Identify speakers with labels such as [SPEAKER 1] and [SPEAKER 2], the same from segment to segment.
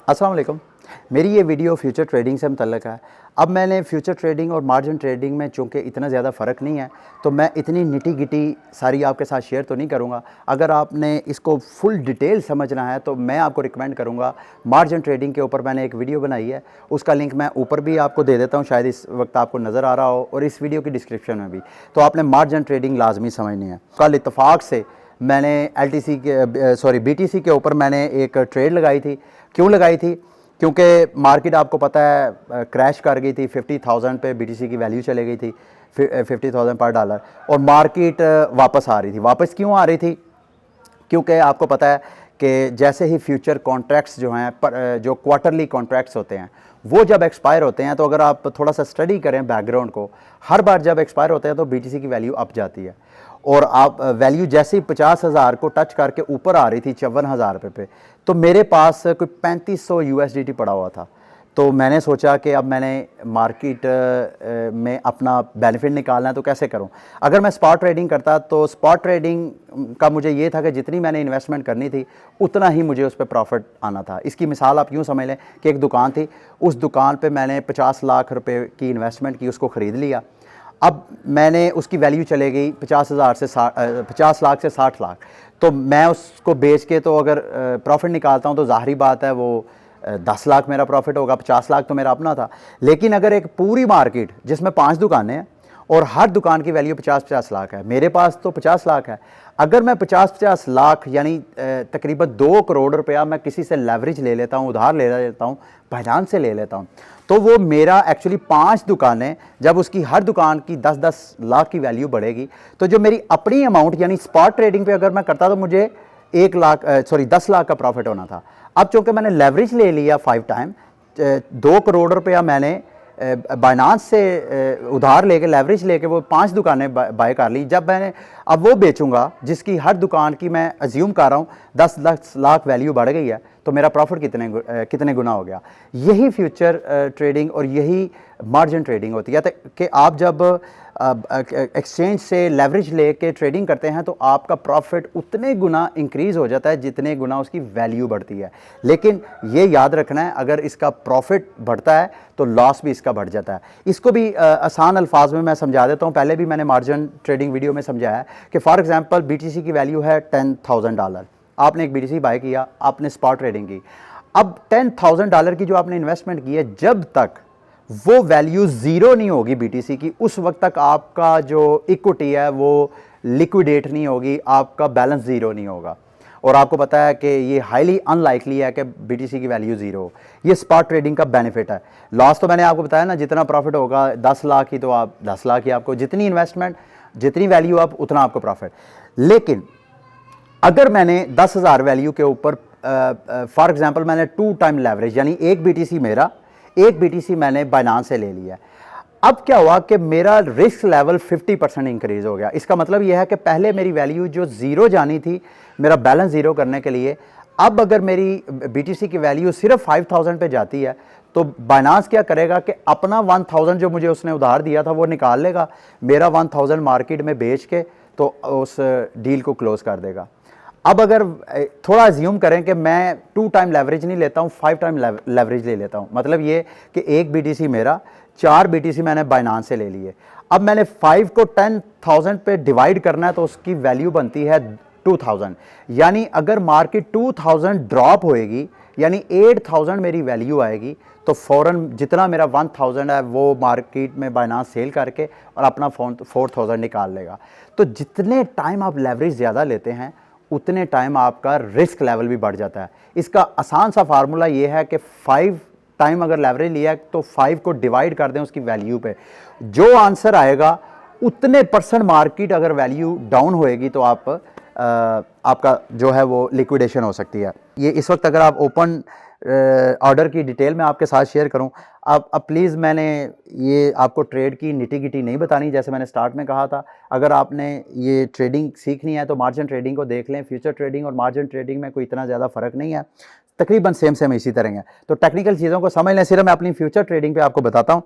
[SPEAKER 1] अस्सलाम वालेकुम। मेरी ये वीडियो फ्यूचर ट्रेडिंग से मुतल्लिक है। अब मैंने फ्यूचर ट्रेडिंग और मार्जिन ट्रेडिंग में चूँकि इतना ज़्यादा फ़र्क नहीं है, तो मैं इतनी निटी-गिटी सारी आपके साथ शेयर तो नहीं करूँगा। अगर आपने इसको फुल डिटेल समझना है तो मैं आपको रिकमेंड करूँगा, मार्जिन ट्रेडिंग के ऊपर मैंने एक वीडियो बनाई है, उसका लिंक मैं ऊपर भी आपको दे देता हूँ, शायद इस वक्त आपको नज़र आ रहा हो, और इस वीडियो की डिस्क्रिप्शन में भी। तो आपने मार्जिन ट्रेडिंग लाजमी समझनी है। कल इत्तफाक से मैंने बीटीसी के ऊपर मैंने एक ट्रेड लगाई थी। क्यों लगाई थी? क्योंकि मार्केट आपको पता है क्रैश कर गई थी, 50,000 पे बीटीसी की वैल्यू चले गई थी, 50,000 पर डॉलर, और मार्केट वापस आ रही थी। वापस क्यों आ रही थी? क्योंकि आपको पता है कि जैसे ही फ्यूचर कॉन्ट्रैक्ट्स जो हैं, जो क्वार्टरली कॉन्ट्रैक्ट्स होते हैं, वो जब एक्सपायर होते हैं, तो अगर आप थोड़ा सा स्टडी करें बैकग्राउंड को, हर बार जब एक्सपायर होते हैं तो बीटीसी की वैल्यू अप जाती है। और आप वैल्यू जैसे ही 50,000 को टच करके ऊपर आ रही थी 54,000 रुपये पे, तो मेरे पास कोई 3500 यूएसडीटी पड़ा हुआ था। तो मैंने सोचा कि अब मैंने मार्केट में अपना बेनिफिट निकालना है, तो कैसे करूं? अगर मैं स्पॉट ट्रेडिंग करता तो स्पॉट ट्रेडिंग का मुझे ये था कि जितनी मैंने इन्वेस्टमेंट करनी थी उतना ही मुझे उस पर प्रॉफिट आना था। इसकी मिसाल आप यूं समझ लें कि एक दुकान थी, उस दुकान पे मैंने 50 लाख रुपए की इन्वेस्टमेंट की, उसको ख़रीद लिया। अब मैंने उसकी वैल्यू चले गई 50 लाख से 60 लाख, तो मैं उसको बेच के तो अगर प्रॉफिट निकालता हूँ तो ज़ाहिरी बात है वो 10 लाख मेरा प्रॉफिट होगा, 50 लाख तो मेरा अपना था। लेकिन अगर एक पूरी मार्केट जिसमें 5 दुकानें हैं और हर दुकान की वैल्यू 50-50 लाख है, मेरे पास तो 50 लाख है, अगर मैं 50-50 लाख यानी तकरीबन 2 करोड़ रुपया मैं किसी से लेवरेज ले लेता हूँ, उधार ले लेता हूँ, फाइनेंस से ले लेता हूँ, तो वो मेरा एक्चुअली 5 दुकानें, जब उसकी हर दुकान की 10-10 लाख की वैल्यू बढ़ेगी, तो जो मेरी अपनी अमाउंट यानी स्पॉट ट्रेडिंग पे अगर मैं करता तो मुझे 10 लाख का प्रॉफिट होना था। अब चूंकि मैंने लेवरेज ले लिया 5 टाइम, 2 करोड़ रुपया मैंने बाइनांस से उधार लेके, लेवरेज लेके वो 5 दुकानें बाय कर ली। जब मैंने अब वो बेचूंगा जिसकी हर दुकान की मैं अज्यूम कर रहा हूँ 10 लाख वैल्यू बढ़ गई है, तो मेरा प्रॉफिट कितने गुना हो गया। यही फ्यूचर ट्रेडिंग और यही मार्जिन ट्रेडिंग होती है कि आप जब एक्सचेंज से लेवरेज लेके ट्रेडिंग करते हैं तो आपका प्रॉफिट उतने गुना इंक्रीज़ हो जाता है जितने गुना उसकी वैल्यू बढ़ती है। लेकिन ये याद रखना है, अगर इसका प्रॉफिट बढ़ता है तो लॉस भी इसका बढ़ जाता है। इसको भी आसान अल्फाज में मैं समझा देता हूँ। पहले भी मैंने मार्जिन ट्रेडिंग वीडियो में समझाया कि फॉर एग्जांपल बीटीसी की वैल्यू है $10,000, आपने एक बीटीसी बाय किया, आपने स्पॉट ट्रेडिंग की। अब $10,000 की जो आपने इन्वेस्टमेंट की है, जब तक वो वैल्यू ज़ीरो नहीं होगी बीटीसी की, उस वक्त तक आपका जो इक्विटी है वो लिक्विडेट नहीं होगी, आपका बैलेंस ज़ीरो नहीं होगा। और आपको पता है कि ये हाईली अनलाइकली है कि बीटीसी की वैल्यू ज़ीरो हो। ये स्पॉट ट्रेडिंग का बेनिफिट है। लॉस तो मैंने आपको बताया ना, जितना प्रॉफिट होगा 10 लाख ही, तो आप 10 लाख ही आपको, जितनी इन्वेस्टमेंट जितनी वैल्यू आप उतना आपको प्रॉफिट। लेकिन अगर मैंने 10,000 वैल्यू के ऊपर फॉर एग्जांपल मैंने 2 टाइम लेवरेज यानी एक बीटीसी मेरा, एक बीटीसी मैंने बाइनांस से ले लिया, अब क्या हुआ कि मेरा रिस्क लेवल 50% इंक्रीज हो गया। इसका मतलब यह है कि पहले मेरी वैल्यू जो ज़ीरो जानी थी मेरा बैलेंस ज़ीरो करने के लिए, अब अगर मेरी बीटीसी की वैल्यू सिर्फ 5,000 पे जाती है तो बाइनांस क्या करेगा कि अपना 1,000 जो मुझे उसने उधार दिया था वो निकाल लेगा, मेरा 1,000 मार्केट में बेच के तो उस डील को क्लोज कर देगा। अब अगर थोड़ा अज्यूम करें कि मैं 2 टाइम लेवरेज नहीं लेता हूँ, 5 टाइम लेवरेज ले लेता हूँ, मतलब ये कि एक बीटीसी मेरा, 4 बीटीसी मैंने बाइनांस से ले लिए। अब मैंने 5 को 10,000 पे डिवाइड करना है तो उसकी वैल्यू बनती है 2,000। यानी अगर मार्केट 2,000 ड्रॉप होएगी यानी 8,000 मेरी वैल्यू आएगी, तो फ़ौरन जितना मेरा 1,000 है वो मार्केट में बाइनांस सेल करके और अपना 4,000 निकाल लेगा। तो जितने टाइम आप लेवरेज ज़्यादा लेते हैं उतने टाइम आपका रिस्क लेवल भी बढ़ जाता है। इसका आसान सा फार्मूला ये है कि 5 टाइम अगर लेवरेज लिया तो 5 को डिवाइड कर दें उसकी वैल्यू पे, जो आंसर आएगा उतने % मार्केट अगर वैल्यू डाउन होएगी तो आपका जो है वो लिक्विडेशन हो सकती है। ये इस वक्त अगर आप ओपन ऑर्डर की डिटेल में आपके साथ शेयर करूं, अब प्लीज़ मैंने ये आपको ट्रेड की निटी गिटी नहीं बतानी, जैसे मैंने स्टार्ट में कहा था। अगर आपने ये ट्रेडिंग सीखनी है तो मार्जिन ट्रेडिंग को देख लें। फ्यूचर ट्रेडिंग और मार्जिन ट्रेडिंग में कोई इतना ज़्यादा फ़र्क नहीं है, तकरीबन सेम इसी तरह है। तो टेक्निकल चीज़ों को समझ लें। सिर्फ मैं अपनी फ्यूचर ट्रेडिंग पे आपको बताता हूँ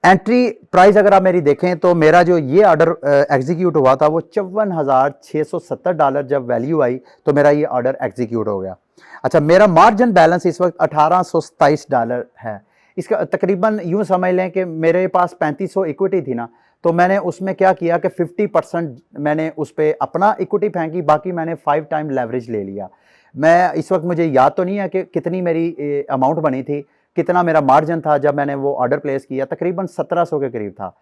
[SPEAKER 1] एंट्री प्राइस अगर आप मेरी देखें तो मेरा जो ये ऑर्डर एग्जीक्यूट हुआ था वो $54,670 जब वैल्यू आई तो मेरा ये ऑर्डर एग्जीक्यूट हो गया। अच्छा, मेरा मार्जिन बैलेंस इस वक्त $1827 है। इसका तकरीबन यूं समझ लें कि मेरे पास 3500 इक्विटी थी ना, तो मैंने उसमें क्या किया कि 50% मैंने उस पर अपना इक्विटी फेंकी, बाकी मैंने 5 टाइम लेवरेज ले लिया। मैं इस वक्त मुझे याद तो नहीं है कि कितनी मेरी अमाउंट बनी थी, कितना मेरा मार्जिन था जब मैंने वो ऑर्डर प्लेस किया, तकरीबन 1700 के करीब था।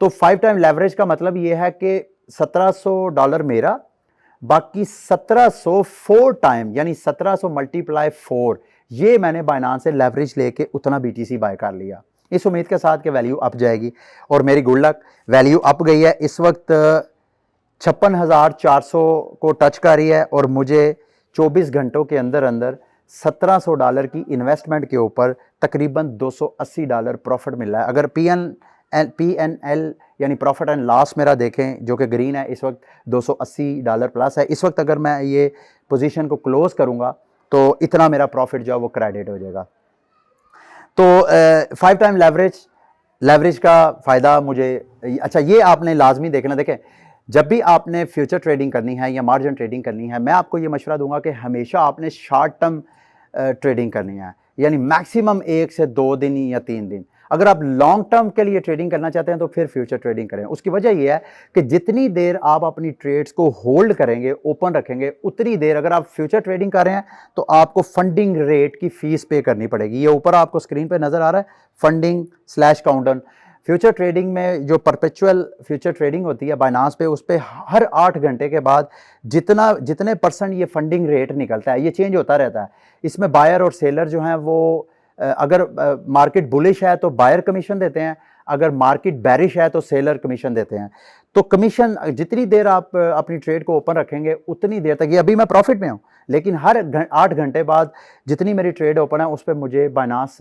[SPEAKER 1] तो 5 टाइम लेवरेज का मतलब ये है कि $1700 मेरा, बाकी 1700 4 टाइम यानी 1700 मल्टीप्लाई 4, ये मैंने बाइनांस से लेवरेज लेके उतना बीटीसी बाय कर लिया, इस उम्मीद के साथ कि वैल्यू अप जाएगी। और मेरी गुड लक, वैल्यू अप गई है, इस वक्त 56,400 को टच कर रही है और मुझे 24 घंटों के अंदर अंदर $1700 की इन्वेस्टमेंट के ऊपर तकरीबन $280 प्रॉफिट मिल रहा है। अगर PNL यानी प्रॉफिट एंड लॉस मेरा देखें जो कि ग्रीन है, इस वक्त $280 प्लस है। इस वक्त अगर मैं ये पोजीशन को क्लोज करूंगा तो इतना मेरा प्रॉफिट जो है वो क्रेडिट हो जाएगा। तो 5 टाइम लेवरेज का फ़ायदा मुझे, अच्छा ये आपने लाजमी देखना। देखें, जब भी आपने फ्यूचर ट्रेडिंग करनी है या मार्जिन ट्रेडिंग करनी है, मैं आपको ये मशवरा दूंगा कि हमेशा आपने शॉर्ट टर्म ट्रेडिंग करनी है, यानी मैक्सिमम 1 से 2 दिन या 3 दिन। अगर आप लॉन्ग टर्म के लिए ट्रेडिंग करना चाहते हैं तो फिर फ्यूचर ट्रेडिंग करें। उसकी वजह यह है कि जितनी देर आप अपनी ट्रेड्स को होल्ड करेंगे, ओपन रखेंगे, उतनी देर अगर आप फ्यूचर ट्रेडिंग कर रहे हैं तो आपको फंडिंग रेट की फीस पे करनी पड़ेगी। ये ऊपर आपको स्क्रीन पे नजर आ रहा है, फंडिंग / काउंटन। फ्यूचर ट्रेडिंग में जो परपेचुअल फ्यूचर ट्रेडिंग होती है बाइनांस पे, उस पर हर 8 घंटे के बाद जितने % ये फंडिंग रेट निकलता है, ये चेंज होता रहता है। इसमें बायर और सेलर जो हैं वो अगर मार्केट बुलिश है तो बायर कमीशन देते हैं, अगर मार्केट बैरिश है तो सेलर कमीशन देते हैं। तो कमीशन जितनी देर आप अपनी ट्रेड को ओपन रखेंगे उतनी देर तक, ये अभी मैं प्रॉफिट में हूँ, लेकिन हर 8 घंटे बाद जितनी मेरी ट्रेड ओपन है उस पर मुझे Binance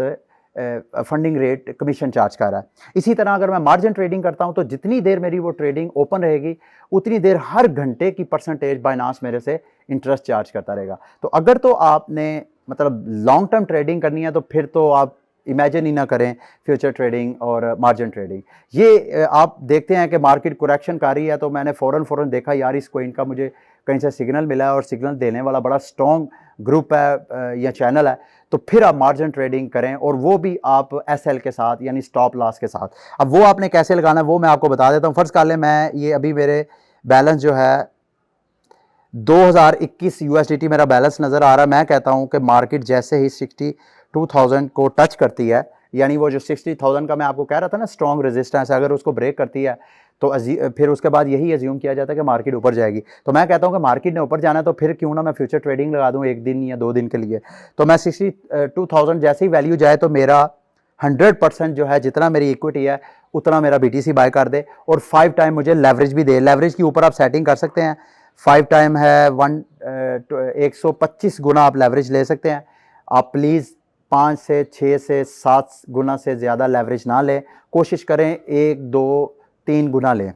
[SPEAKER 1] funding rate commission charge कर रहा है। इसी तरह अगर मैं मार्जिन ट्रेडिंग करता हूं तो जितनी देर मेरी वो ट्रेडिंग ओपन रहेगी उतनी देर हर घंटे की % बाइनांस मेरे से इंटरेस्ट चार्ज करता रहेगा। तो अगर तो आपने मतलब लॉन्ग टर्म ट्रेडिंग करनी है तो फिर तो आप इमेजिन ही ना करें फ्यूचर ट्रेडिंग और मार्जिन ट्रेडिंग। ये आप देखते हैं कि मार्केट करेक्शन कर रही है तो मैंने फ़ौरन देखा यार इस कोइन का मुझे कहीं से सिग्नल मिला है और सिग्नल देने वाला बड़ा स्ट्रॉन्ग ग्रुप है या चैनल है, तो फिर आप मार्जिन ट्रेडिंग करें, और वो भी आप SL के साथ यानी स्टॉप लॉस के साथ। अब वो आपने कैसे लगाना है वो मैं आपको बता देता हूँ। फर्स्ट कर लें, मैं ये अभी मेरे बैलेंस जो है 2021 USDT मेरा बैलेंस नज़र आ रहा है। मैं कहता हूँ कि मार्केट जैसे ही 62,000 को टच करती है, यानी वो जो 60,000 का मैं आपको कह रहा था ना स्ट्रॉन्ग रेजिस्टेंस है, अगर उसको ब्रेक करती है तो फिर उसके बाद यही अज्यूम किया जाता है कि मार्केट ऊपर जाएगी। तो मैं कहता हूं कि मार्केट ने ऊपर जाना है तो फिर क्यों ना मैं फ्यूचर ट्रेडिंग लगा दूं 1 दिन या 2 दिन के लिए। तो मैं 62,000 जैसे ही वैल्यू जाए तो मेरा 100% जो है जितना मेरी इक्विटी है उतना मेरा BTC बाय कर दे, और 5 टाइम मुझे लेवरेज भी दे। लेवरेज के ऊपर आप सेटिंग कर सकते हैं, 5 टाइम है 125 गुना आप लेवरेज ले सकते हैं। आप प्लीज़ 5 से 6 से 7 गुना से ज़्यादा लेवरेज ना लें, कोशिश करें 1 2 3 गुना लें,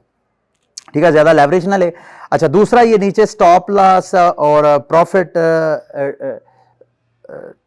[SPEAKER 1] ठीक है, ज़्यादा लेवरेज ना ले। अच्छा, दूसरा ये नीचे स्टॉप लॉस और प्रॉफिट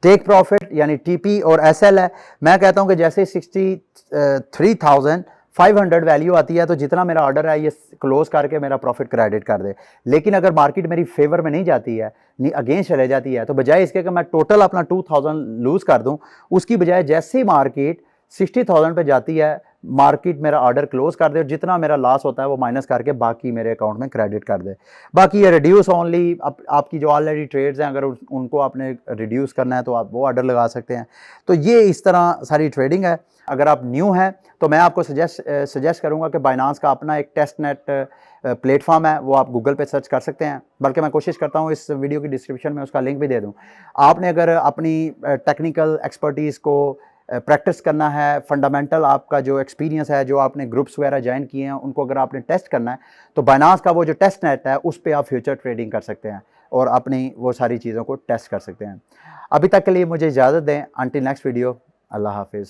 [SPEAKER 1] टेक प्रॉफिट यानी TP और SL है। मैं कहता हूं कि जैसे 63,500 वैल्यू आती है तो जितना मेरा ऑर्डर है ये क्लोज करके मेरा प्रॉफिट क्रेडिट कर दे। लेकिन अगर मार्केट मेरी फेवर में नहीं जाती है, नहीं अगेंस्ट चले जाती है, तो बजाय इसके कि मैं टोटल अपना 2,000 लूज कर दूं, उसकी बजाय जैसे ही मार्केट 60,000 पे जाती है मार्केट मेरा ऑर्डर क्लोज कर दे और जितना मेरा लॉस होता है वो माइनस करके बाकी मेरे अकाउंट में क्रेडिट कर दे। बाकी ये रिड्यूस ओनली, आपकी जो ऑलरेडी ट्रेड्स हैं अगर उनको आपने रिड्यूस करना है तो आप वो ऑर्डर लगा सकते हैं। तो ये इस तरह सारी ट्रेडिंग है। अगर आप न्यू हैं तो मैं आपको सजेस्ट करूंगा कि बाइनांस का अपना एक टेस्ट नेट प्लेटफॉर्म है, वो आप गूगल पे सर्च कर सकते हैं, बल्कि मैं कोशिश करता हूँ इस वीडियो की डिस्क्रिप्शन में उसका लिंक भी दे दूँ। आपने अगर अपनी टेक्निकल एक्सपर्टीज़ को प्रैक्टिस करना है, फंडामेंटल आपका जो एक्सपीरियंस है, जो आपने ग्रुप्स वगैरह ज्वाइन किए हैं उनको अगर आपने टेस्ट करना है तो बाइनांस का वो जो टेस्ट नेट है उस पर आप फ्यूचर ट्रेडिंग कर सकते हैं और अपनी वो सारी चीज़ों को टेस्ट कर सकते हैं। अभी तक के लिए मुझे इजाज़त दें, अंटिल नेक्स्ट वीडियो, अल्लाह हाफिज़।